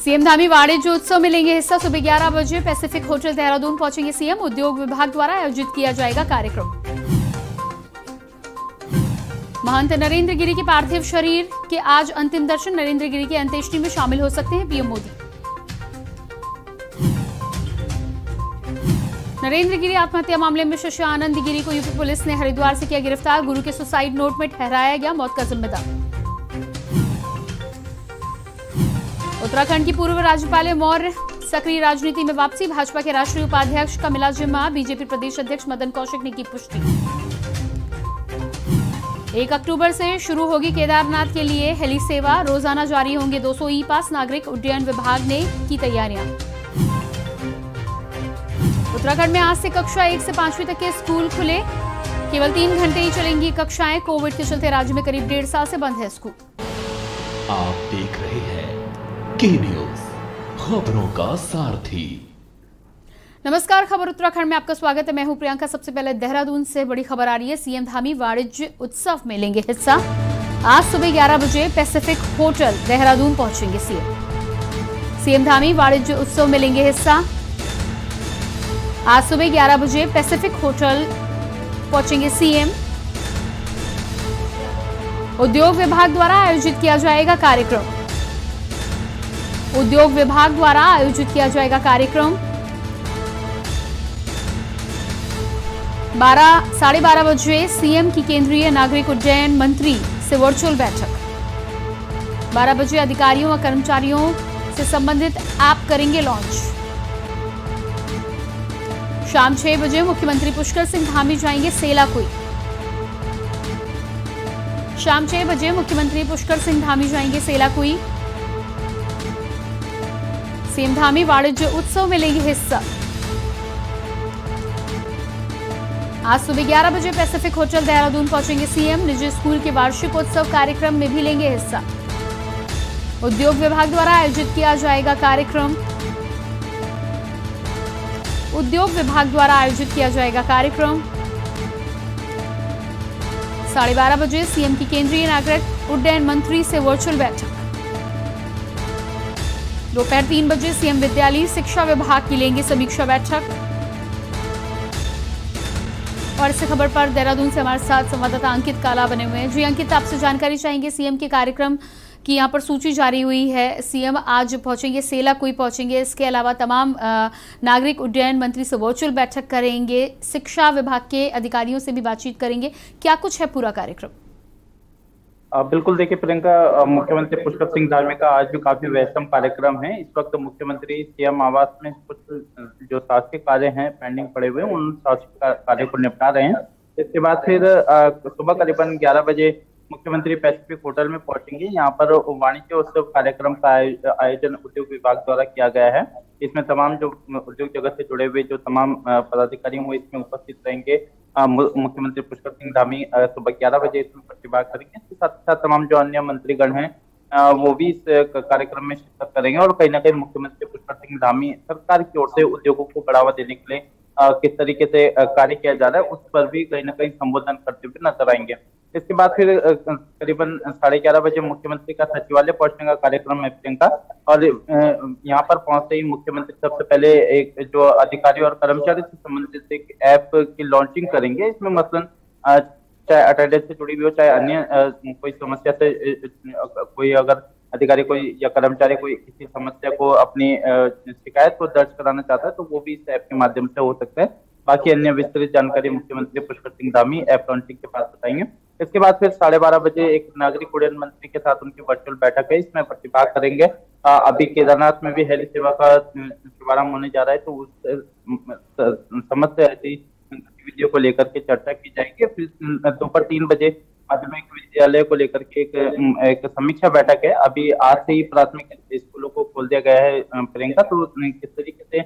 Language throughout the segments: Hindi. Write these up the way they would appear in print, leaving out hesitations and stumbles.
सीएम धामी वाणिज्य उत्सव में लेंगे हिस्सा। सुबह 11 बजे पैसिफिक होटल देहरादून पहुंचेंगे सीएम। उद्योग विभाग द्वारा आयोजित किया जाएगा कार्यक्रम। महंत नरेंद्र गिरि के पार्थिव शरीर के आज अंतिम दर्शन। नरेंद्र गिरि की अंत्येष्टि में शामिल हो सकते हैं पीएम मोदी। नरेंद्र गिरि आत्महत्या मामले में शशि आनंद गिरि को यूपी पुलिस ने हरिद्वार से किया गिरफ्तार। गुरु के सुसाइड नोट में ठहराया गया मौत का जिम्मेदार। उत्तराखंड की पूर्व राज्यपाल मौर्य सक्रिय राजनीति में वापसी। भाजपा के राष्ट्रीय उपाध्यक्ष का मिला जिम्मा। बीजेपी प्रदेश अध्यक्ष मदन कौशिक ने की पुष्टि। 1 अक्टूबर से शुरू होगी केदारनाथ के लिए हेली सेवा। रोजाना जारी होंगे 200 ई पास। नागरिक उड्डयन विभाग ने की तैयारियां। उत्तराखंड में आज से कक्षा 1 से 5वीं तक के स्कूल खुले। केवल 3 घंटे ही चलेंगी कक्षाएं। कोविड के चलते राज्य में करीब 1.5 साल से बंद है स्कूल। आप देख रहे हैं के न्यूज, खबरों का सारथी। नमस्कार, खबर उत्तराखंड में आपका स्वागत है। मैं हूं प्रियंका। सबसे पहले देहरादून से बड़ी खबर आ रही है। सीएम धामी वाणिज्य उत्सव में लेंगे हिस्सा। आज सुबह 11 बजे पैसिफिक होटल देहरादून पहुंचेंगे सीएम धामी वाणिज्य उत्सव में लेंगे हिस्सा। आज सुबह 11 बजे पैसिफिक होटल पहुंचेंगे सीएम। उद्योग विभाग द्वारा आयोजित किया जाएगा कार्यक्रम। उद्योग विभाग द्वारा आयोजित किया जाएगा कार्यक्रम। 12 साढ़े 12 बजे सीएम की केंद्रीय नागरिक उड्डयन मंत्री से वर्चुअल बैठक। 12 बजे अधिकारियों और कर्मचारियों से संबंधित ऐप करेंगे लॉन्च। शाम 6 बजे मुख्यमंत्री पुष्कर सिंह धामी जाएंगे सेलाकुई। शाम 6 बजे मुख्यमंत्री पुष्कर सिंह धामी जाएंगे सेलाकुई। सीएम धामी वाणिज्य उत्सव में लेंगे हिस्सा। आज सुबह 11 बजे पैसिफिक होटल देहरादून पहुंचेंगे सीएम। निजी स्कूल के वार्षिकोत्सव कार्यक्रम में भी लेंगे हिस्सा। उद्योग विभाग द्वारा आयोजित किया जाएगा कार्यक्रम। उद्योग विभाग द्वारा आयोजित किया जाएगा कार्यक्रम। 12:30 बजे सीएम की केंद्रीय नागरिक उड्डयन मंत्री से वर्चुअल बैठक। दोपहर 3 बजे सीएम विद्यालय शिक्षा विभाग की लेंगे समीक्षा बैठक। और इस खबर पर देहरादून से हमारे साथ संवाददाता अंकित काला बने हुए हैं। जी अंकित, आपसे जानकारी चाहेंगे सीएम के कार्यक्रम की। यहाँ पर सूची जारी हुई है। सीएम आज पहुंचेंगे सेलाकुई पहुंचेंगे। इसके अलावा तमाम नागरिक उड्डयन मंत्री से वर्चुअल बैठक करेंगे। शिक्षा विभाग के अधिकारियों से भी बातचीत करेंगे। क्या कुछ है पूरा कार्यक्रम? बिल्कुल, देखिए प्रियंका, मुख्यमंत्री पुष्कर सिंह धामी का आज भी काफी व्यस्तम कार्यक्रम है। इस वक्त मुख्यमंत्री सीएम आवास में कुछ जो शासकीय कार्य हैं पेंडिंग पड़े हुए हैं, उन शासकीय कार्य को निपटा रहे हैं। इसके बाद फिर सुबह करीबन 11 बजे मुख्यमंत्री पैसिफिक होटल में पहुंचेंगे। यहाँ पर वाणिज्य उत्सव कार्यक्रम का आयोजन उद्योग विभाग द्वारा किया गया है। इसमें तमाम जो उद्योग जगत से जुड़े हुए जो तमाम पदाधिकारी वो इसमें उपस्थित रहेंगे। मुख्यमंत्री पुष्कर सिंह धामी सुबह 11 बजे इसमें प्रतिभाग करेंगे। इसके साथ साथ तमाम जो अन्य मंत्रीगण हैं वो भी इस कार्यक्रम में शिरकत करेंगे। और कहीं ना कहीं मुख्यमंत्री पुष्कर सिंह धामी सरकार की ओर से उद्योगों को बढ़ावा देने के लिए किस तरीके से कार्य किया जा रहा है उस पर भी कहीं ना कहीं संबोधन करते हुए नजर आएंगे। इसके बाद फिर करीबन 11:30 बजे मुख्यमंत्री का सचिवालय पहुंचने का कार्यक्रम है प्रियंका। और यहाँ पर पहुंचते ही मुख्यमंत्री सबसे पहले एक जो अधिकारी और कर्मचारी से संबंधित एक ऐप की लॉन्चिंग करेंगे। इसमें मसलन चाहे अटेंडेंस से जुड़ी हुई हो, चाहे अन्य कोई समस्या से कोई अगर अधिकारी कोई या कर्मचारी कोई किसी समस्या को अपनी शिकायत को दर्ज कराना चाहता है तो वो भी इस ऐप के माध्यम से हो सकता है। बाकी अन्य विस्तृत जानकारी मुख्यमंत्री पुष्कर सिंह धामी ऐप लॉन्चिंग के बाद बताएंगे। इसके बाद फिर 12:30 बजे एक नागरिक उड्डयन मंत्री के साथ उनकी वर्चुअल बैठक है, इसमें प्रतिभाग करेंगे। अभी केदारनाथ में भी हेली सेवा का शुभारंभ होने जा रहा है, तो उस समस्त ऐसी गतिविधियों को लेकर के चर्चा की जाएगी। फिर दोपहर 3 बजे माध्यमिक विद्यालय को लेकर के एक समीक्षा बैठक है। अभी आज से ही प्राथमिक स्कूलों को खोल दिया गया है प्रियंका, तो किस तरीके से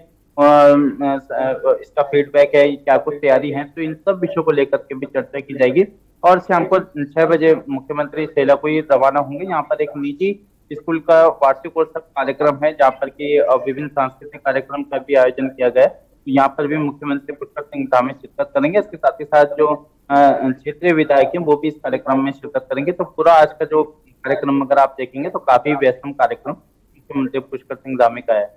इसका फीडबैक है, क्या कुछ तैयारी है, तो इन सब विषयों को लेकर के भी चर्चा की जाएगी। और शाम को 6 बजे मुख्यमंत्री सेलाकुई रवाना होंगे। यहाँ पर एक निजी स्कूल का वार्षिकोत्सव कार्यक्रम है जहाँ पर की विभिन्न सांस्कृतिक कार्यक्रम का भी आयोजन किया गया है। यहाँ पर भी मुख्यमंत्री पुष्कर सिंह धामी शिरकत करेंगे। इसके साथ ही साथ जो क्षेत्रीय विधायक हैं वो भी इस कार्यक्रम में शिरकत करेंगे। तो पूरा आज का जो कार्यक्रम अगर आप देखेंगे तो काफी व्यस्तम कार्यक्रम मुख्यमंत्री पुष्कर सिंह धामी का है।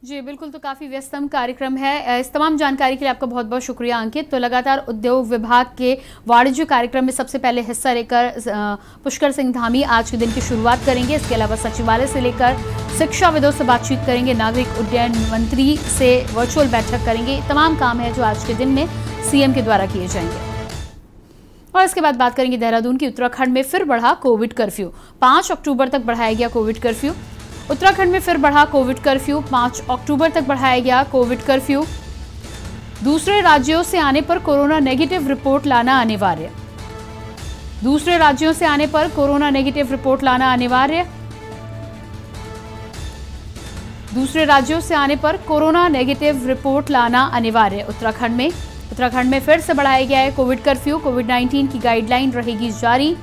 जी बिल्कुल, तो काफी व्यस्तम कार्यक्रम है। इस तमाम जानकारी के लिए आपका बहुत बहुत शुक्रिया अंकित। तो लगातार उद्योग विभाग के वाणिज्य कार्यक्रम में सबसे पहले हिस्सा लेकर पुष्कर सिंह धामी आज के दिन की शुरुआत करेंगे। इसके अलावा सचिवालय से लेकर शिक्षाविदों से बातचीत करेंगे, नागरिक उड्डयन मंत्री से वर्चुअल बैठक करेंगे। तमाम काम है जो आज के दिन में सीएम के द्वारा किए जाएंगे। और इसके बाद बात करेंगे देहरादून की। उत्तराखंड में फिर बढ़ा कोविड कर्फ्यू, 5 अक्टूबर तक बढ़ाया गया कोविड कर्फ्यू। उत्तराखंड में फिर बढ़ा कोविड कर्फ्यू, 5 अक्टूबर तक बढ़ाया गया कोविड कर्फ्यू। दूसरे राज्यों से आने पर कोरोना नेगेटिव रिपोर्ट लाना अनिवार्य। दूसरे राज्यों से आने पर कोरोना नेगेटिव रिपोर्ट लाना अनिवार्य। दूसरे राज्यों से आने पर कोरोना नेगेटिव रिपोर्ट लाना अनिवार्य। उत्तराखंड में फिर से बढ़ाया गया है कोविड कर्फ्यू। कोविड-19 की गाइडलाइन रहेगी जारी।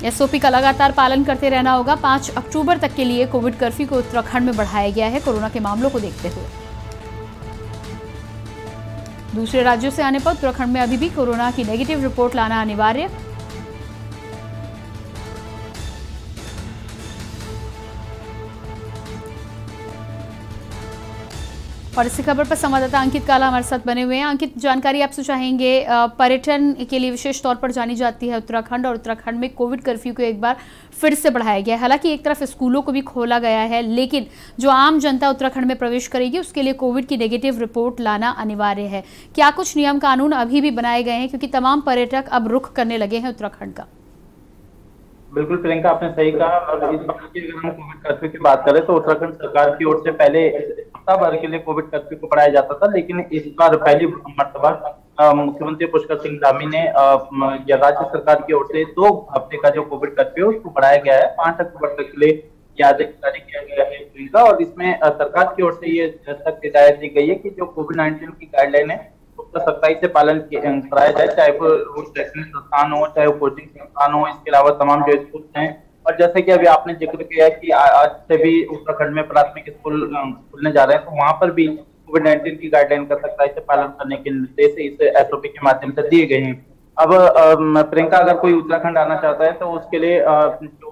एसओपी का लगातार पालन करते रहना होगा। 5 अक्टूबर तक के लिए कोविड कर्फ्यू को उत्तराखंड में बढ़ाया गया है कोरोना के मामलों को देखते हुए। दूसरे राज्यों से आने पर उत्तराखंड में अभी भी कोरोना की नेगेटिव रिपोर्ट लाना अनिवार्य। और इसी खबर पर संवाददाता अंकित काला हमारे साथ बने हुए हैं। अंकित, जानकारी आपसे चाहेंगे। पर्यटन के लिए विशेष तौर पर जानी जाती है उत्तराखंड, और उत्तराखंड में कोविड कर्फ्यू को एक बार फिर से बढ़ाया गया है। हालांकि एक तरफ स्कूलों को भी खोला गया है, लेकिन जो आम जनता उत्तराखंड में प्रवेश करेगी उसके लिए कोविड की नेगेटिव रिपोर्ट लाना अनिवार्य है। क्या कुछ नियम कानून अभी भी बनाए गए हैं, क्योंकि तमाम पर्यटक अब रुख करने लगे हैं उत्तराखंड का? बिल्कुल प्रियंका, आपने सही कहा। और इस बार की अगर हम कोविड कर्फ्यू की बात करें तो उत्तराखंड सरकार की ओर से पहले हफ्ता भर के लिए कोविड कर्फ्यू को बढ़ाया जाता था, लेकिन इस बार पहली मर्तबा मुख्यमंत्री पुष्कर सिंह धामी ने या राज्य सरकार की ओर से 2 हफ्ते का जो कोविड कर्फ्यू उसको बढ़ाया गया है। 5 अक्टूबर तक के लिए आदेश जारी किया गया है प्रियंका। और इसमें सरकार की ओर से ये सख्त हिदायत दी गई है कि जो कोविड-19 की गाइडलाइन है उसका सख्ताई से पालन कराया जाए, चाहे वो शैक्षणिक संस्थान हो, चाहे वो कोचिंग संस्थान हो, इसके अलावा तमाम जो स्कूल हैं। और जैसे कि अभी आपने जिक्र किया कि आज से भी उत्तराखंड में प्राथमिक स्कूल खुलने जा रहे हैं, तो वहां पर भी कोविड-19 की गाइडलाइन का सख्ताई से पालन करने के निर्देश इस एसओपी के माध्यम से दिए गए हैं। अब प्रियंका, अगर कोई उत्तराखंड आना चाहता है तो उसके लिए जो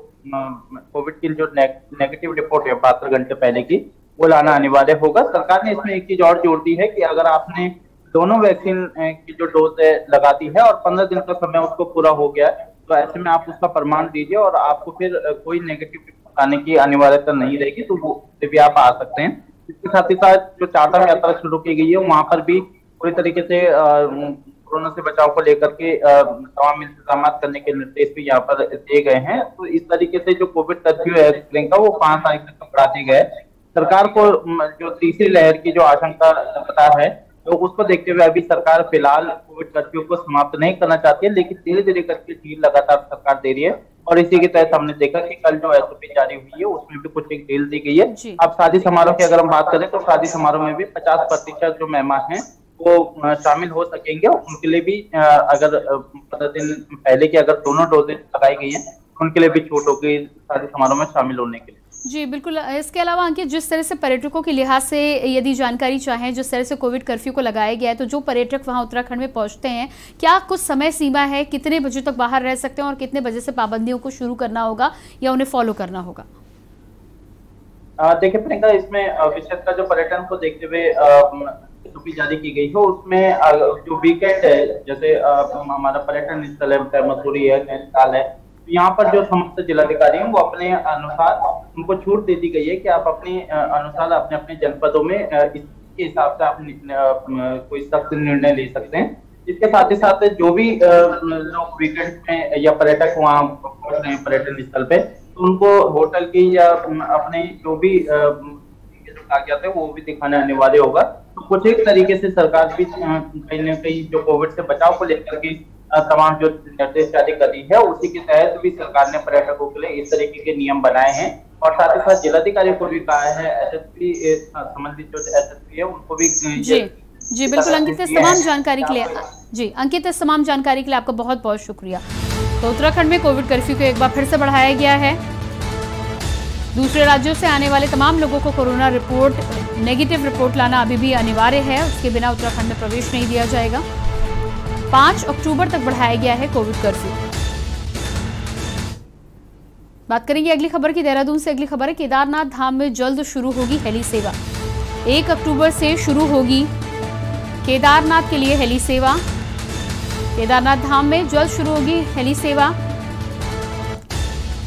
कोविड की जो नेगेटिव रिपोर्ट है 72 घंटे पहले की, वो लाना अनिवार्य होगा। सरकार ने इसमें एक चीज और जोड़ दी है कि अगर आपने दोनों वैक्सीन की जो डोज है लगा दी है और 15 दिन का समय उसको पूरा हो गया है, तो ऐसे में आप उसका प्रमाण दीजिए और आपको फिर कोई नेगेटिव रिपोर्ट आने की अनिवार्यता नहीं रहेगी, तो वो भी आप आ सकते हैं। इसके साथ ही साथ जो चारधाम यात्रा शुरू की गई है वहां पर भी पूरी तरीके से कोरोना से बचाव को लेकर के तमाम इंतजाम करने के निर्देश भी यहाँ पर दिए गए हैं। तो इस तरीके से जो कोविड कर्फ्यू है प्रियंका, वो 5 तारीख तक बढ़ा दिए गए। सरकार को जो तीसरी लहर की जो आशंका पता है, तो उसको देखते हुए अभी सरकार फिलहाल कोविड कर्फ्यू को समाप्त नहीं करना चाहती है, लेकिन धीरे धीरे करके ढील लगातार सरकार दे रही है। और इसी के तहत हमने देखा कि कल जो एसओपी जारी हुई है उसमें भी कुछ एक ढील दी गई है। अब शादी समारोह की अगर हम बात करें तो शादी समारोह में भी 50% जो मेहमान हैं वो शामिल हो सकेंगे। उनके लिए भी अगर 15 दिन पहले की अगर दोनों डोजेज लगाई गई है, उनके लिए भी छूट होगी शादी समारोह में शामिल होने के लिए। जी बिल्कुल। इसके अलावा अंकित, जिस तरह से पर्यटकों के लिहाज से यदि जानकारी चाहें, जिस तरह से कोविड कर्फ्यू को लगाया गया है, तो जो पर्यटक वहां उत्तराखंड में पहुंचते हैं, क्या कुछ समय सीमा है, कितने बजे तक बाहर रह सकते हैं और कितने बजे से पाबंदियों को शुरू करना होगा या उन्हें फॉलो करना होगा? देखिए प्रियंका, इसमें विशेषकर जो पर्यटन को देखते हुए एसओपी जारी की गई है, उसमें जो वीकेंड है, जैसे हमारा पर्यटन स्थल है, मसूरी है, नैनीताल है, यहाँ पर जो समस्त जिलाधिकारी हैं वो अपने अनुसार उनको छूट दे दी गई है कि आप अपने अनुसार अपने अपने जनपदों में इसके हिसाब से आप कोई सख्त निर्णय ले सकते हैं। इसके साथ ही साथ जो भी लोग वीकेंड में या पर्यटक वहाँ पहुंच रहे हैं पर्यटन स्थल पे, तो उनको होटल की या अपने जो भी कागजात है वो भी दिखाना अनिवार्य होगा। तो कुछ एक तरीके से सरकार भी कहीं न कहीं जो कोविड से बचाव को लेकर के तमाम जो निर्देश जारी कर रही है, उसी के तहत भी सरकार ने पर्यटकों के लिए इस तरीके के नियम बनाए हैं। और साथ ही साथ जिलाधिकारी को भी कहा है, एसएसपी संबंधित जो एसएसपी है उनको भी जी बिल्कुल अंकित, इस तमाम जानकारी के लिए इस तमाम जानकारी के लिए आपका बहुत बहुत शुक्रिया। तो उत्तराखंड में कोविड कर्फ्यू को एक बार फिर से बढ़ाया गया है। दूसरे राज्यों से आने वाले तमाम लोगों को कोरोना नेगेटिव रिपोर्ट लाना अभी भी अनिवार्य है, उसके बिना उत्तराखंड में प्रवेश नहीं दिया जाएगा। 5 अक्टूबर तक बढ़ाया गया है कोविड कर्फ्यू। बात करेंगे अगली खबर की। देहरादून से अगली खबर है, केदारनाथ धाम में जल्द शुरू होगी हेली सेवा। 1 अक्टूबर से शुरू होगी केदारनाथ के लिए हेली सेवा। केदारनाथ धाम में जल्द शुरू होगी हेली सेवा।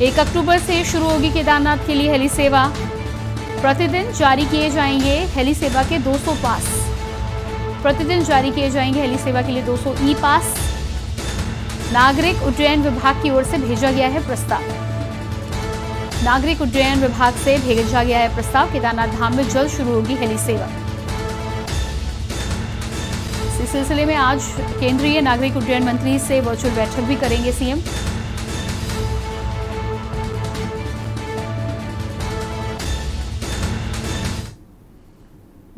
1 अक्टूबर से शुरू होगी केदारनाथ के लिए हेली सेवा। प्रतिदिन जारी किए जाएंगे हेली सेवा के 200 पास। प्रतिदिन जारी किए जाएंगे हेली सेवा के लिए 200 ई पास। नागरिक उड्डयन विभाग की ओर से भेजा गया है प्रस्ताव। नागरिक उड्डयन विभाग से भेजा गया है प्रस्ताव। केदारनाथ धाम में जल्द शुरू होगी हेली सेवा। इस सिलसिले में आज केंद्रीय नागरिक उड्डयन मंत्री से वर्चुअल बैठक भी करेंगे सीएम।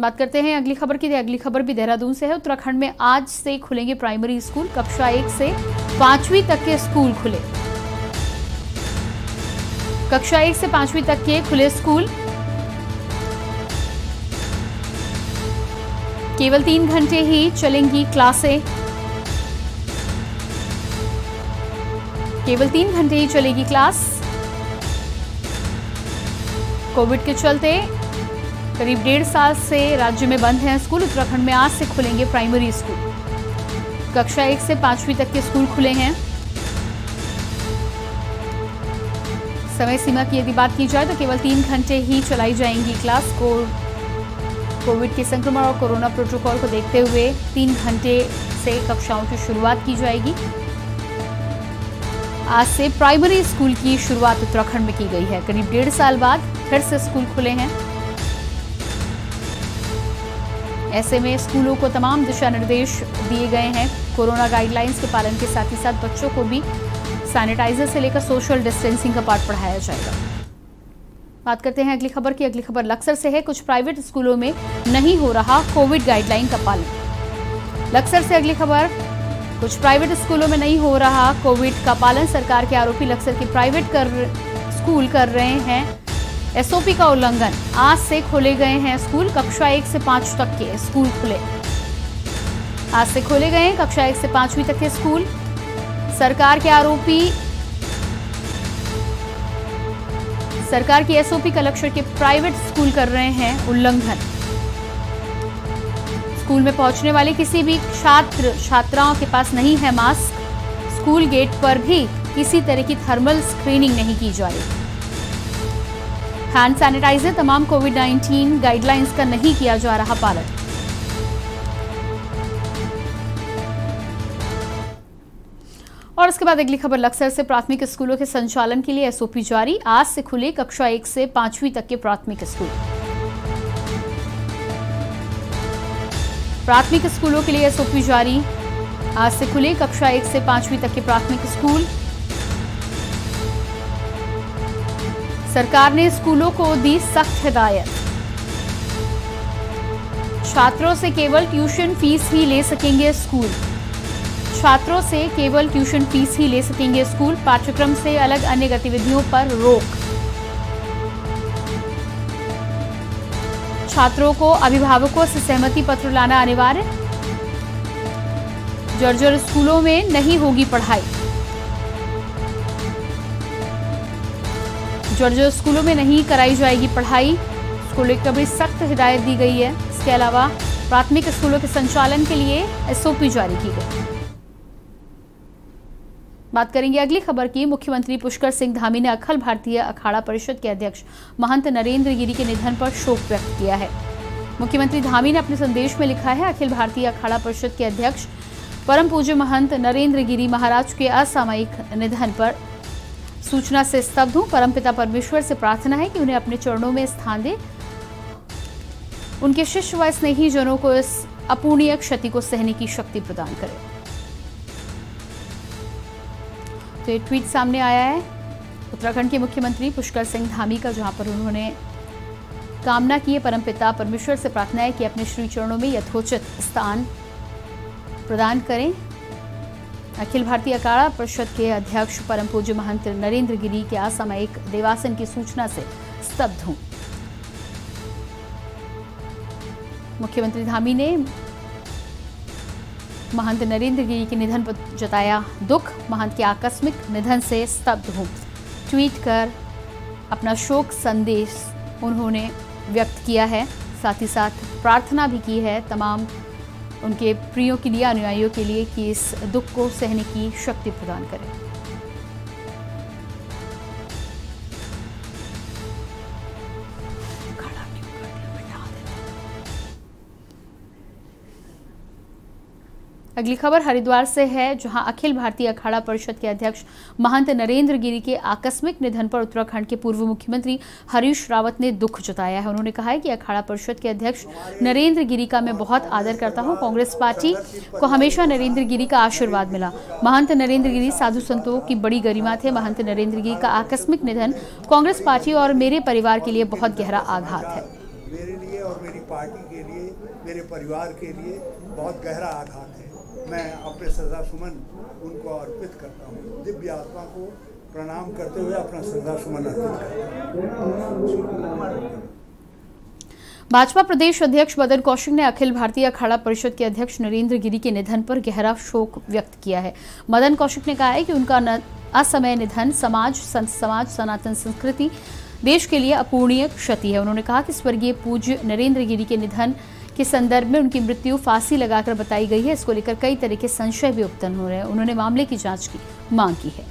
बात करते हैं अगली खबर की। अगली खबर भी देहरादून से है। उत्तराखंड में आज से खुलेंगे प्राइमरी स्कूल। कक्षा 1 से 5वीं तक के स्कूल खुले। कक्षा 1 से 5वीं तक के खुले स्कूल। केवल 3 घंटे ही चलेंगी क्लासें। केवल 3 घंटे ही चलेगी क्लास। कोविड के चलते करीब 1.5 साल से राज्य में बंद हैं स्कूल। उत्तराखंड में आज से खुलेंगे प्राइमरी स्कूल। कक्षा 1 से 5वीं तक के स्कूल खुले हैं। समय सीमा की यदि बात की जाए तो केवल 3 घंटे ही चलाई जाएंगी क्लास को। कोविड के संक्रमण और कोरोना प्रोटोकॉल को देखते हुए 3 घंटे से कक्षाओं की शुरुआत की जाएगी। आज से प्राइमरी स्कूल की शुरुआत उत्तराखंड में की गई है। करीब 1.5 साल बाद फिर से स्कूल खुले हैं। ऐसे में स्कूलों को तमाम दिशा निर्देश दिए गए हैं। कोरोना गाइडलाइंस के पालन के साथ ही साथ बच्चों को भी सैनिटाइजर से लेकर सोशल डिस्टेंसिंग का पाठ पढ़ाया जाएगा। बात करते हैं अगली खबर की। अगली खबर लक्सर से है। कुछ प्राइवेट स्कूलों में नहीं हो रहा कोविड गाइडलाइन का पालन। लक्सर से अगली खबर, कुछ प्राइवेट स्कूलों में नहीं हो रहा कोविड का पालन। सरकार के आरोपी लक्सर के प्राइवेट स्कूल कर रहे हैं एसओपी का उल्लंघन। आज से खोले गए हैं स्कूल। कक्षा 1 से 5 तक के स्कूल खुले। आज से खोले गए हैं कक्षा 1 से 5वीं तक के स्कूल। सरकार के आरोपी सरकार की एसओपी का लक्ष्य के प्राइवेट स्कूल कर रहे हैं उल्लंघन। स्कूल में पहुंचने वाले किसी भी छात्राओं के पास नहीं है मास्क। स्कूल गेट पर भी किसी तरह की थर्मल स्क्रीनिंग नहीं की जा रही। हैंड सैनिटाइजर, तमाम कोविड-19 गाइडलाइंस का नहीं किया जा रहा पालन। और इसके बाद अगली खबर लक्सर से। प्राथमिक स्कूलों के संचालन के लिए एसओपी जारी। आज से खुले कक्षा 1 से 5वीं तक के प्राथमिक स्कूल। प्राथमिक स्कूलों के लिए एसओपी जारी। आज से खुले कक्षा 1 से 5वीं तक के प्राथमिक स्कूल। सरकार ने स्कूलों को दी सख्त हिदायत। छात्रों से केवल ट्यूशन फीस ही ले सकेंगे स्कूल। छात्रों से केवल ट्यूशन फीस ही ले सकेंगे स्कूल। पाठ्यक्रम से अलग अन्य गतिविधियों पर रोक। छात्रों को अभिभावकों से सहमति पत्र लाना अनिवार्य। जर्जर स्कूलों में नहीं होगी पढ़ाई। जर्जर स्कूलों में नहीं कराई जाएगी पढ़ाई। स्कूलों को भी सख्त हिदायत दी गई है। इसके अलावा प्राथमिक स्कूलों के संचालन के लिए एसओपी जारी की गई। बात करेंगे अगली खबर की। मुख्यमंत्री पुष्कर सिंह धामी ने अखिल भारतीय अखाड़ा परिषद के अध्यक्ष महंत नरेंद्र गिरी के निधन पर शोक व्यक्त किया है। मुख्यमंत्री धामी ने अपने संदेश में लिखा है, अखिल भारतीय अखाड़ा परिषद के अध्यक्ष परम पूज्य महंत नरेंद्र गिरी महाराज के असामयिक निधन पर सूचना से स्तब्ध हूं। परमपिता परमेश्वर से प्रार्थना है कि उन्हें अपने चरणों में स्थान दे। उनके शिष्य व स्नेही जनों को इस अपूर्णीय क्षति को सहने की शक्ति प्रदान करे। तो ये ट्वीट सामने आया है उत्तराखंड के मुख्यमंत्री पुष्कर सिंह धामी का, जहां पर उन्होंने कामना की है, परमपिता परमेश्वर से प्रार्थना है कि अपने श्री चरणों में यथोचित स्थान प्रदान करें। अखिल भारतीय अखाड़ा परिषद के अध्यक्ष परम पूज्य महंत नरेंद्र गिरी के असामयिक देवासन की सूचना से स्तब्ध हूं। मुख्यमंत्री धामी ने महंत नरेंद्र गिरी के निधन पर जताया दुख। महंत के आकस्मिक निधन से स्तब्ध हूं। ट्वीट कर अपना शोक संदेश उन्होंने व्यक्त किया है। साथ ही साथ प्रार्थना भी की है तमाम उनके प्रियों के लिए, अनुयायियों के लिए कि इस दुख को सहने की शक्ति प्रदान करें। अगली खबर हरिद्वार से है, जहां अखिल भारतीय अखाड़ा परिषद के अध्यक्ष महंत नरेंद्र गिरी के आकस्मिक निधन पर उत्तराखंड के पूर्व मुख्यमंत्री हरीश रावत ने दुख जताया है। उन्होंने कहा है कि अखाड़ा परिषद के अध्यक्ष नरेंद्र गिरी का मैं बहुत आदर करता हूं। कांग्रेस पार्टी को हमेशा नरेंद्र गिरी का आशीर्वाद मिला। महंत नरेंद्र गिरी साधु संतों की बड़ी गरिमा थे। महंत नरेंद्र गिरी का आकस्मिक निधन कांग्रेस पार्टी और मेरे परिवार के लिए बहुत गहरा आघात है। मेरे लिए और मेरी पार्टी के लिए, मेरे परिवार के लिए बहुत गहरा आघात है। मैं अपने श्रद्धा सुमन उनको अर्पित करता हूँ। दिव्य आत्मा को प्रणाम करते हुए अपना श्रद्धा सुमन अर्पित करता हूँ। भाजपा प्रदेश अध्यक्ष मदन कौशिक ने अखिल भारतीय अखाड़ा परिषद के अध्यक्ष नरेंद्र गिरी के निधन पर गहरा शोक व्यक्त किया है। मदन कौशिक ने कहा है कि उनका असमय निधन समाज, संत समाज, सनातन संस्कृति, देश के लिए अपूरणीय क्षति है। उन्होंने कहा कि स्वर्गीय पूज्य नरेंद्र गिरी के निधन के संदर्भ में उनकी मृत्यु फांसी लगाकर बताई गई है। इसको लेकर कई तरह के संशय भी उत्पन्न हो रहे हैं। उन्होंने मामले की जांच की मांग की है।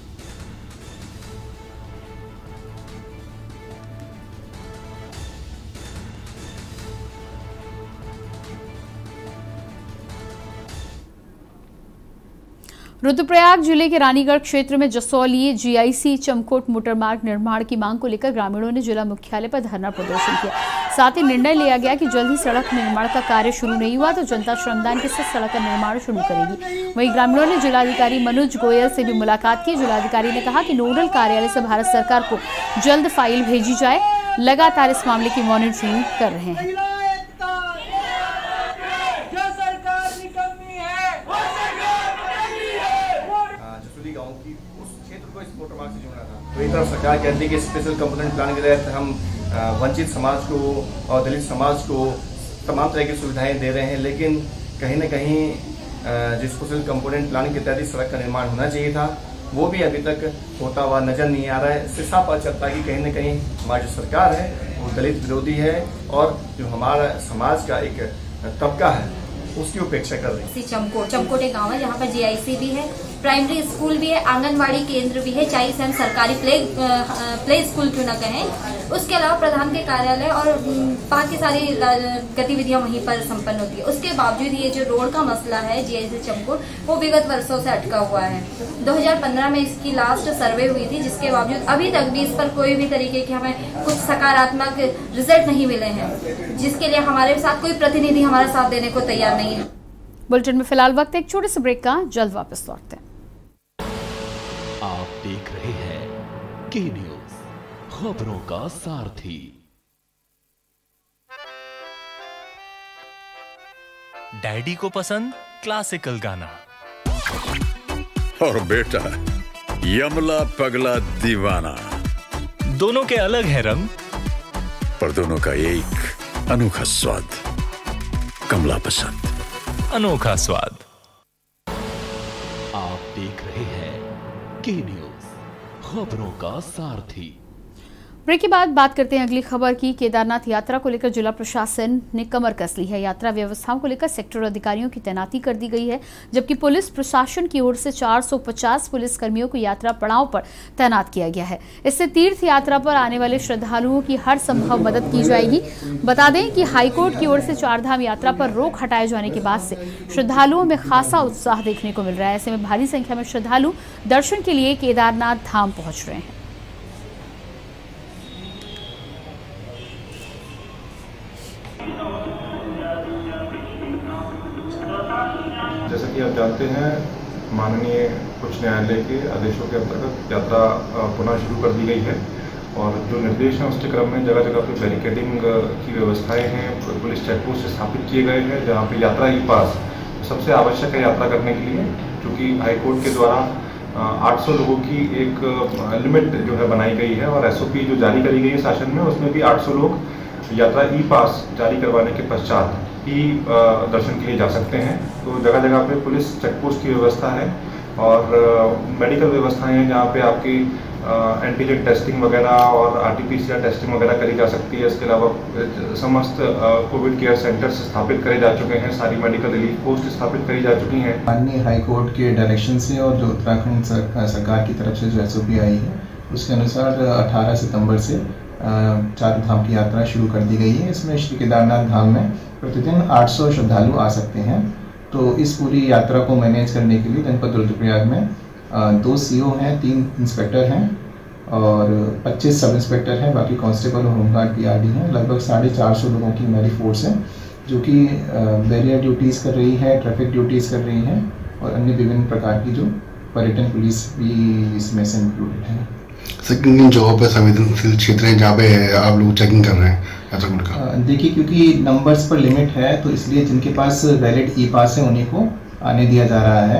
रुद्रप्रयाग जिले के रानीगढ़ क्षेत्र में जसौली जीआईसी चमकोट मोटरमार्ग निर्माण की मांग को लेकर ग्रामीणों ने जिला मुख्यालय पर धरना प्रदर्शन किया। साथ ही निर्णय लिया गया कि जल्द ही सड़क निर्माण का कार्य शुरू नहीं हुआ तो जनता श्रमदान के साथ सड़क का निर्माण शुरू करेगी। वहीं ग्रामीणों ने जिलाधिकारी मनोज गोयल से भी मुलाकात की। जिलाधिकारी ने कहा कि नोडल कार्यालय से भारत सरकार को जल्द फाइल भेजी जाए। लगातार इस मामले की मॉनिटरिंग कर रहे हैं। तो एक तरफ सरकार कहती है कि स्पेशल कंपोनेंट प्लान के तहत हम वंचित समाज को और दलित समाज को तमाम तरह की सुविधाएं दे रहे हैं, लेकिन कहीं न कहीं जिस स्पेशल कंपोनेंट प्लान के तहत सड़क का निर्माण होना चाहिए था वो भी अभी तक होता हुआ नजर नहीं आ रहा है। इससे साफ पता चलता है कि कहीं न कहीं हमारी जो सरकार है वो दलित विरोधी है और जो हमारा समाज का एक तबका है उसकी उपेक्षा कर रही है। चमकोट एक गाँव है जहाँ पर जीआईसी भी है, प्राइमरी स्कूल भी है, आंगनवाड़ी केंद्र भी है, चाहे इसे हम सरकारी प्ले स्कूल क्यों न कहें। उसके अलावा प्रधान के कार्यालय और बाकी सारी गतिविधियां वहीं पर संपन्न होती है। उसके बावजूद ये जो रोड का मसला है जीआईसी चमकोट वो विगत वर्षों से अटका हुआ है। 2015 में इसकी लास्ट सर्वे हुई थी, जिसके बावजूद अभी तक भी इस पर कोई भी तरीके के हमें कुछ सकारात्मक रिजल्ट नहीं मिले हैं, जिसके लिए हमारे साथ कोई प्रतिनिधि हमारा साथ देने को तैयार नहीं है। बुलेटिन में फिलहाल वक्त एक छोटे से ब्रेक का, जल्द वापस लौटते हैं। आप देख रहे हैं के न्यूज, खबरों का सारथी। डैडी को पसंद क्लासिकल गाना और बेटा यमला पगला दीवाना। दोनों के अलग है रंग, पर दोनों का एक अनोखा स्वाद। कमला पसंद, अनोखा स्वाद। आप देख रहे हैं के न्यूज, खबरों का सारथी। ब्रेक के बाद बात करते हैं अगली खबर की। केदारनाथ यात्रा को लेकर जिला प्रशासन ने कमर कस ली है। यात्रा व्यवस्थाओं को लेकर सेक्टर अधिकारियों की तैनाती कर दी गई है, जबकि पुलिस प्रशासन की ओर से 450 पुलिस कर्मियों को यात्रा पड़ाव पर तैनात किया गया है। इससे तीर्थ यात्रा पर आने वाले श्रद्धालुओं की हर संभव मदद की जाएगी। बता दें कि हाईकोर्ट की ओर से चारधाम यात्रा पर रोक हटाए जाने के बाद से श्रद्धालुओं में खासा उत्साह देखने को मिल रहा है। ऐसे में भारी संख्या में श्रद्धालु दर्शन के लिए केदारनाथ धाम पहुंच रहे हैं। जैसा कि आप जानते हैं, माननीय उच्च न्यायालय के आदेशों के अंतर्गत यात्रा पुनः शुरू कर दी गई है और जो निर्देश हैं उसके क्रम में जगह जगह पर बैरिकेडिंग की व्यवस्थाएं हैं, पुलिस चेकपोस्ट स्थापित किए गए हैं, जहां पे यात्रा ई पास सबसे आवश्यक है यात्रा करने के लिए, क्योंकि हाईकोर्ट के द्वारा 800 लोगों की एक लिमिट जो है बनाई गई है और एसओपी जो जारी करी गई है शासन में, उसमें भी 800 लोग यात्रा ई पास जारी करवाने के पश्चात ही दर्शन के लिए जा सकते हैं। तो जगह जगह पे पुलिस चेकपोस्ट की व्यवस्था है और मेडिकल व्यवस्थाएं हैं, जहाँ पे आपकी एंटीजन टेस्टिंग वगैरह और RT-PCR टेस्टिंग वगैरह करी जा सकती है। इसके अलावा समस्त कोविड केयर सेंटर्स स्थापित करे जा चुके हैं, सारी मेडिकल रिलीफ पोस्ट स्थापित करी जा चुकी हैं। माननीय हाई कोर्ट के डायरेक्शन से और जो उत्तराखंड सरकार की तरफ से जो SOP आई है उसके अनुसार 18 सितंबर से चार धाम की यात्रा शुरू कर दी गई है। इसमें श्री केदारनाथ धाम में प्रतिदिन 800 श्रद्धालु आ सकते हैं। तो इस पूरी यात्रा को मैनेज करने के लिए जनपद रुद्रप्रयाग में 2 CO हैं, 3 इंस्पेक्टर हैं और 25 सब इंस्पेक्टर हैं, बाकी कांस्टेबल और होमगार्ड PRD हैं। लगभग 450 लोगों की हमारी फोर्स है जो कि बैरियर ड्यूटीज़ कर रही है, ट्रैफिक ड्यूटीज़ कर रही है और अन्य विभिन्न प्रकार की जो पर्यटन पुलिस भी इसमें से इंक्लूडेड है। सर किन जगहों पर संवेदनशील क्षेत्र हैं जहाँ पे आप लोग चेकिंग कर रहे हैं? देखिए, क्योंकि नंबर्स पर लिमिट है तो इसलिए जिनके पास वैलिड E-पास है उन्हीं को आने दिया जा रहा है।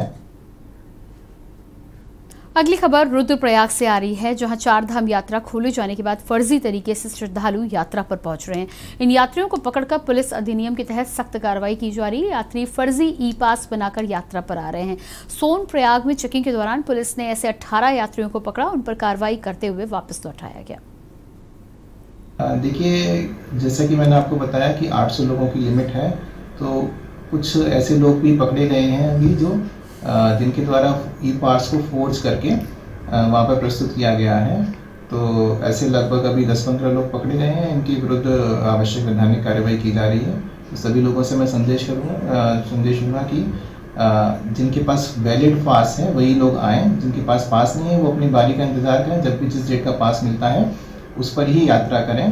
अगली खबर रुद्रप्रयाग से आ रही है, जहां चार धाम यात्रा खोले जाने के बाद फर्जी तरीके से श्रद्धालु यात्रा पर पहुंच रहे हैं। इन यात्रियों को पकड़कर पुलिस अधिनियम के तहत सख्त कार्रवाई की जा रही है। यात्री फर्जी E-पास बनाकर यात्रा पर आ रहे हैं। सोनप्रयाग में चेकिंग के दौरान पुलिस ने ऐसे 18 यात्रियों को पकड़ा, उन पर कार्रवाई करते हुए वापस लौटाया गया। देखिए, जैसा कि मैंने आपको बताया कि 800 लोगों की लिमिट है, तो कुछ ऐसे लोग भी पकड़े गए हैं अभी जो जिनके द्वारा E-पास को फोर्ज करके वहाँ पर प्रस्तुत किया गया है। तो ऐसे लगभग अभी 10-15 लोग पकड़े गए हैं। इनके विरुद्ध आवश्यक वैधानिक कार्रवाई की जा रही है। तो सभी लोगों से मैं संदेश दूंगा कि जिनके पास वैलिड पास है वही लोग आएँ, जिनके पास पास नहीं है वो अपनी बारी का इंतज़ार करें। जब भी जिस डेट का पास मिलता है उस पर ही यात्रा करें।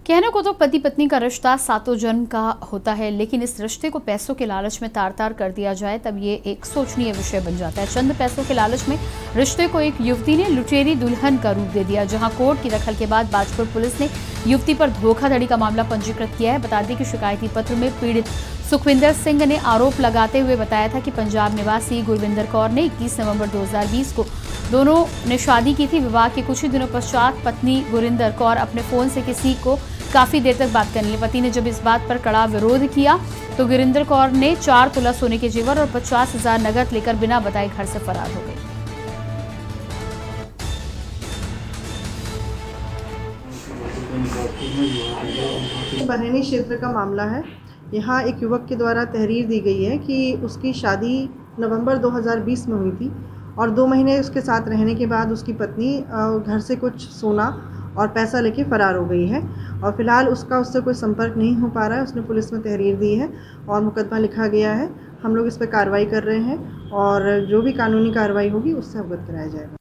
कहने को तो पति पत्नी का रिश्ता सातों जन्म का होता है, लेकिन इस रिश्ते को पैसों के लालच में तार-तार कर दिया जाए तब ये एक सोचनीय विषय बन जाता है। चंद पैसों के लालच में रिश्ते को एक युवती ने लुटेरी दुल्हन का रूप दे दिया, जहां कोर्ट की दखल के बाद बाजपुर पुलिस ने युवती पर धोखाधड़ी का मामला पंजीकृत किया है। बता दें कि शिकायती पत्र में पीड़ित सुखविंदर सिंह ने आरोप लगाते हुए बताया था कि पंजाब निवासी गुरविंदर कौर ने 21 नवंबर 2020 को दोनों ने शादी की थी। विवाह के कुछ ही दिनों पश्चात पत्नी गुरिंदर कौर अपने फोन से किसी को काफी देर तक बात करने लगी। पति ने जब इस बात पर कड़ा विरोध किया तो गुरिंदर कौर ने 4 तोला सोने के जेवर और 50,000 नकद लेकर बिना बताए घर से फरार हो गई। बरहनी क्षेत्र का मामला है। यहाँ एक युवक के द्वारा तहरीर दी गई है कि उसकी शादी नवंबर 2020 में हुई थी और 2 महीने उसके साथ रहने के बाद उसकी पत्नी घर से कुछ सोना और पैसा लेके फरार हो गई है और फिलहाल उससे कोई संपर्क नहीं हो पा रहा है। उसने पुलिस में तहरीर दी है और मुकदमा लिखा गया है। हम लोग इस पर कार्रवाई कर रहे हैं और जो भी कानूनी कार्रवाई होगी उससे अवगत कराया जाएगा।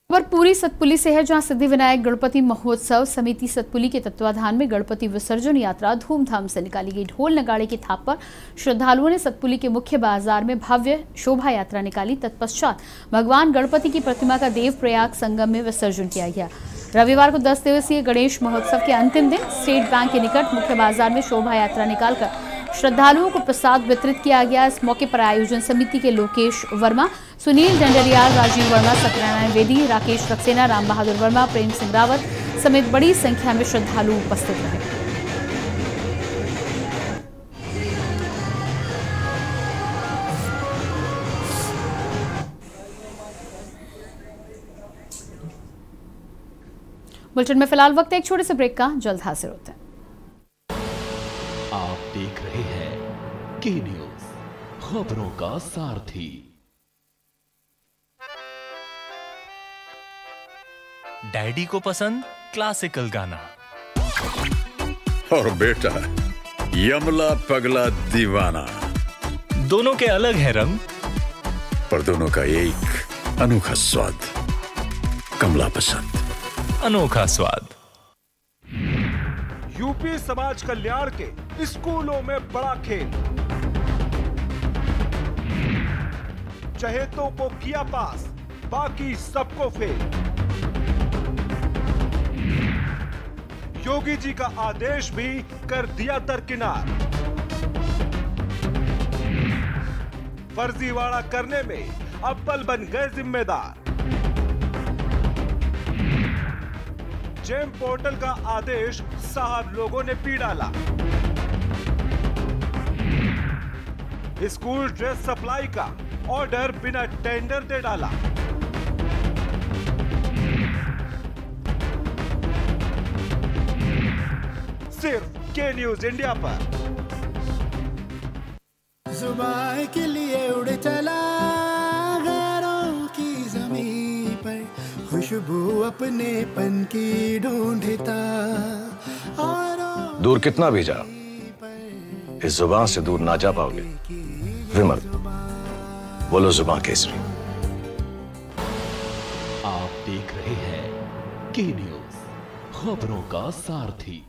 खबर पूरी सतपुली से है, जहां सिद्धिविनायक गणपति महोत्सव समिति सतपुली के तत्वाधान में गणपति विसर्जन यात्रा धूमधाम से निकाली गई। ढोल नगाड़े की थाप पर श्रद्धालुओं ने सतपुली के मुख्य बाजार में भव्य शोभा यात्रा निकाली। तत्पश्चात भगवान गणपति की प्रतिमा का देवप्रयाग संगम में विसर्जन किया गया। रविवार को 10 दिवसीय गणेश महोत्सव के अंतिम दिन स्टेट बैंक के निकट मुख्य बाजार में शोभा यात्रा निकालकर श्रद्धालुओं को प्रसाद वितरित किया गया। इस मौके पर आयोजन समिति के लोकेश वर्मा, सुनील डंडरियाल, राजीव वर्मा, सत्यनारायण वेदी, राकेश सक्सेना, राम बहादुर वर्मा, प्रेम सिंह रावत समेत बड़ी संख्या में श्रद्धालु उपस्थित रहे। बुलेटिन में फिलहाल वक्त है एक छोटे से ब्रेक का, जल्द हाजिर होते हैं। आप देख रहे हैं के न्यूज, खबरों का सारथी। डैडी को पसंद क्लासिकल गाना और बेटा यमला पगला दीवाना। दोनों के अलग है रंग, पर दोनों का एक अनोखा स्वाद। कमला पसंद, अनोखा स्वाद। यूपी समाज कल्याण के स्कूलों में बड़ा खेल, चहेतों को किया पास, बाकी सबको फेल। योगी जी का आदेश भी कर दिया दरकिनार। फर्जीवाड़ा करने में अव्वल बन गए जिम्मेदार। जेम पोर्टल का आदेश साहब लोगों ने पी डाला। स्कूल ड्रेस सप्लाई का ऑर्डर बिना टेंडर दे डाला। सिर्फ के न्यूज इंडिया पर। जुबान के लिए उड़ चला गैरों की ज़मीं पर, खुशबू अपने पन की ढूंढता। दूर कितना भी जा, इस जुबान से दूर ना जा पाओगे। विमल, बोलो जुबान केसरी। आप देख रहे हैं के न्यूज, खबरों का सारथी।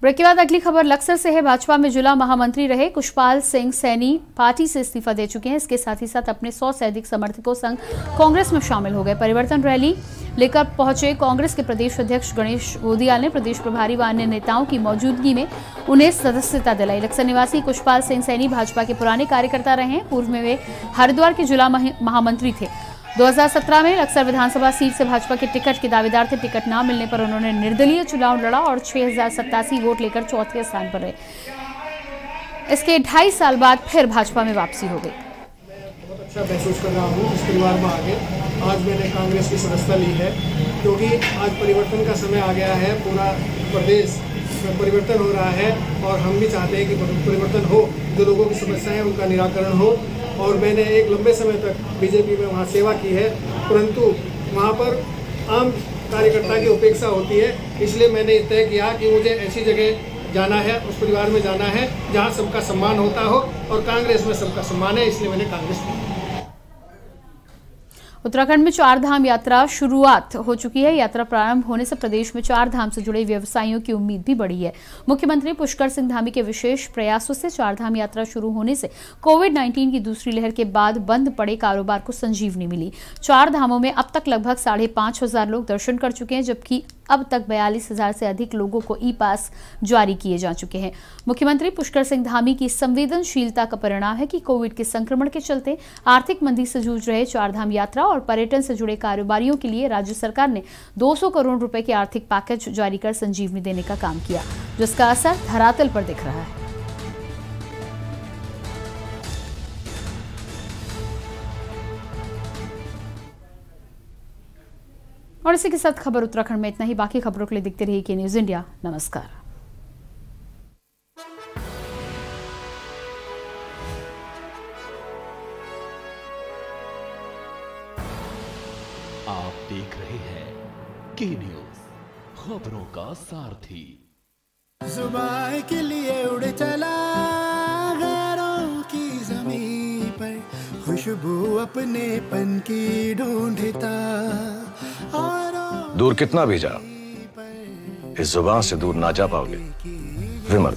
ब्रेक के बाद अगली खबर लक्सर से है। भाजपा में जिला महामंत्री रहे कुशपाल सिंह सैनी पार्टी से इस्तीफा दे चुके हैं। इसके साथ ही साथ अपने 100 से अधिक समर्थकों संग कांग्रेस में शामिल हो गए। परिवर्तन रैली लेकर पहुंचे कांग्रेस के प्रदेश अध्यक्ष गणेश गोदियाल ने प्रदेश प्रभारी व अन्य नेताओं की मौजूदगी में उन्हें सदस्यता दिलाई। लक्सर निवासी कुशपाल सिंह सैनी भाजपा के पुराने कार्यकर्ता रहे हैं। पूर्व में वे हरिद्वार के जिला महामंत्री थे। 2017 में लक्सर विधानसभा सीट से भाजपा के टिकट के दावेदार थे। टिकट न मिलने पर उन्होंने निर्दलीय चुनाव लड़ा और 6087 वोट लेकर चौथे स्थान पर रहे। इसके 2.5 साल बाद फिर भाजपा में वापसी हो गई। बहुत अच्छा महसूस कर रहा हूँ इस परिवार में आगे। आज मैंने कांग्रेस की सदस्यता ली है क्योंकि आज परिवर्तन का समय आ गया है। पूरा प्रदेश में परिवर्तन हो रहा है और हम भी चाहते हैं कि परिवर्तन हो, जो लोगों की समस्याएं हैं उनका निराकरण हो। और मैंने एक लंबे समय तक बीजेपी में वहाँ सेवा की है, परंतु वहाँ पर आम कार्यकर्ता की उपेक्षा होती है। इसलिए मैंने तय किया कि मुझे ऐसी जगह जाना है, उस परिवार में जाना है जहाँ सबका सम्मान होता हो, और कांग्रेस में सबका सम्मान है, इसलिए मैंने कांग्रेस की। उत्तराखंड में 4 धाम यात्रा शुरुआत हो चुकी है। यात्रा प्रारंभ होने से प्रदेश में 4 धाम से जुड़े व्यवसायियों की उम्मीद भी बढ़ी है। मुख्यमंत्री पुष्कर सिंह धामी के विशेष प्रयासों से 4 धाम यात्रा शुरू होने से कोविड-19 की दूसरी लहर के बाद बंद पड़े कारोबार को संजीवनी मिली। 4 धामों में अब तक लगभग 5,500 लोग दर्शन कर चुके हैं, जबकि अब तक 42,000 से अधिक लोगों को ई पास जारी किए जा चुके हैं। मुख्यमंत्री पुष्कर सिंह धामी की संवेदनशीलता का परिणाम है कि कोविड के संक्रमण के चलते आर्थिक मंदी से जूझ रहे 4 धाम यात्रा और पर्यटन से जुड़े कारोबारियों के लिए राज्य सरकार ने 200 करोड़ रुपए के आर्थिक पैकेज जारी कर संजीवनी देने का काम किया, जिसका असर धरातल पर दिख रहा है। और इसी के साथ खबर उत्तराखंड में इतना ही। बाकी खबरों के लिए देखते रहिए के न्यूज इंडिया। नमस्कार। आप देख रहे हैं के न्यूज, खबरों का सारथी। जुबान के लिए उड़ चला गैरों की ज़मीं पर, खुशबू अपने पन की ढूंढता। दूर कितना भी जा, इस जुबान से दूर ना जा पाओगे। विमल,